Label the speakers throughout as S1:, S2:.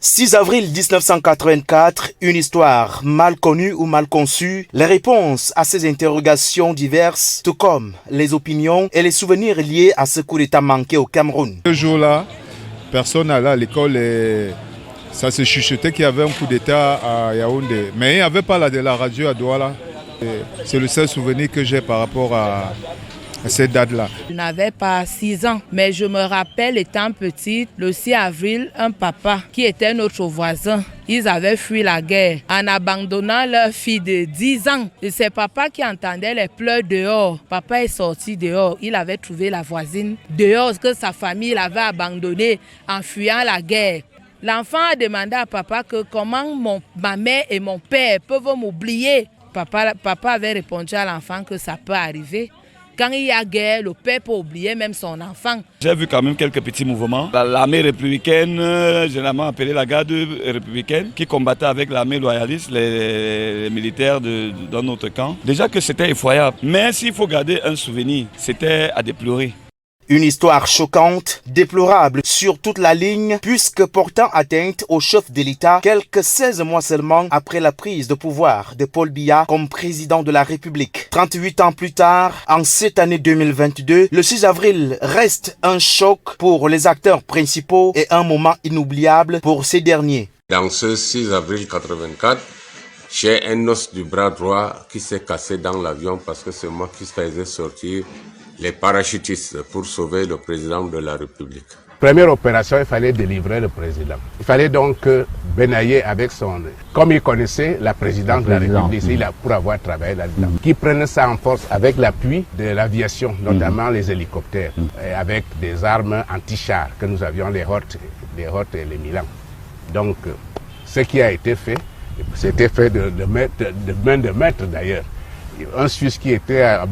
S1: 6 avril 1984, une histoire mal connue ou mal conçue, les réponses à ces interrogations diverses, tout comme les opinions et les souvenirs liés à ce coup d'État manqué au Cameroun.
S2: Ce jour-là, personne n'allait à l'école et ça se chuchotait qu'il y avait un coup d'État à Yaoundé. Mais il n'y avait pas la radio à Douala. C'est le seul souvenir que j'ai par rapport à cette date-là.
S3: Je n'avais pas 6 ans, mais je me rappelle étant petite, le 6 avril, un papa qui était notre voisin, ils avaient fui la guerre en abandonnant leur fille de 10 ans. Et c'est papa qui entendait les pleurs dehors. Papa est sorti dehors, il avait trouvé la voisine dehors que sa famille l'avait abandonnée en fuyant la guerre. L'enfant a demandé à papa que comment ma mère et mon père peuvent m'oublier. Papa avait répondu à l'enfant que ça peut arriver. Quand il y a guerre, le père peut oublier même son enfant. J'ai vu quand même quelques petits mouvements. L'armée républicaine, généralement appelée la garde républicaine, qui combattait avec l'armée loyaliste, les militaires dans notre camp. Déjà que c'était effroyable. Mais s'il faut garder un souvenir, c'était à déplorer.
S1: Une histoire choquante, déplorable sur toute la ligne, puisque portant atteinte au chef de l'État quelques 16 mois seulement après la prise de pouvoir de Paul Biya comme président de la République. 38 ans plus tard, en cette année 2022, le 6 avril reste un choc pour les acteurs principaux et un moment inoubliable pour ces derniers.
S4: Dans ce 6 avril 84, j'ai un os du bras droit qui s'est cassé dans l'avion parce que c'est moi qui faisais sortir les parachutistes pour sauver le président de la République.
S5: Première opération, il fallait délivrer le président. Il fallait donc que Benaye, avec comme il connaissait la présidente de la République, il a pour avoir travaillé là-dedans, qui prenne ça en force avec l'appui de l'aviation, notamment les hélicoptères, et avec des armes anti-chars que nous avions, les Hort et les Milan. Donc, ce qui a été fait, c'était fait de main de maître d'ailleurs. Un Suisse qui était à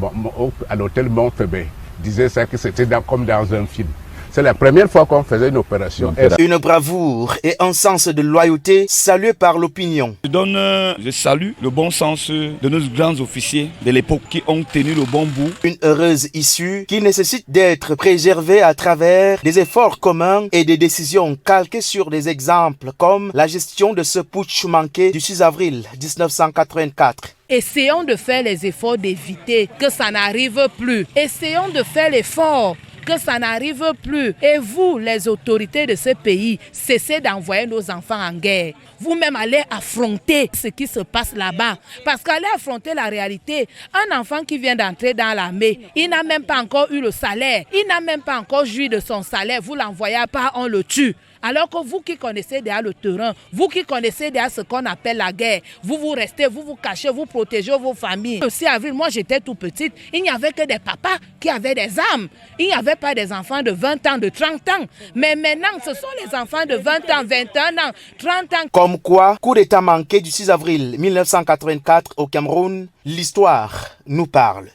S5: l'hôtel Montfébé disait ça que c'était comme dans un film. C'est la première fois qu'on faisait une opération.
S1: Une bravoure et un sens de loyauté salué par l'opinion.
S3: Je salue le bon sens de nos grands officiers de l'époque qui ont tenu le bon bout.
S1: Une heureuse issue qui nécessite d'être préservée à travers des efforts communs et des décisions calquées sur des exemples comme la gestion de ce putsch manqué du 6 avril 1984.
S3: Essayons de faire les efforts d'éviter que ça n'arrive plus. Essayons de faire l'effort que ça n'arrive plus. Et vous, les autorités de ce pays, cessez d'envoyer nos enfants en guerre. Vous-même allez affronter ce qui se passe là-bas. Parce qu'allez affronter la réalité. Un enfant qui vient d'entrer dans l'armée, il n'a même pas encore eu le salaire. Il n'a même pas encore joui de son salaire. Vous l'envoyez pas, on le tue. Alors que vous qui connaissez déjà le terrain, vous qui connaissez déjà ce qu'on appelle la guerre, vous restez, vous vous cachez, vous protégez vos familles. Le 6 avril, moi j'étais tout petite, il n'y avait que des papas qui avaient des armes. Il n'y avait pas des enfants de 20 ans, de 30 ans. Mais maintenant, ce sont les enfants de 20 ans, 21 ans, 30 ans.
S1: Comme quoi, coup d'État manqué du 6 avril 1984 au Cameroun, l'histoire nous parle.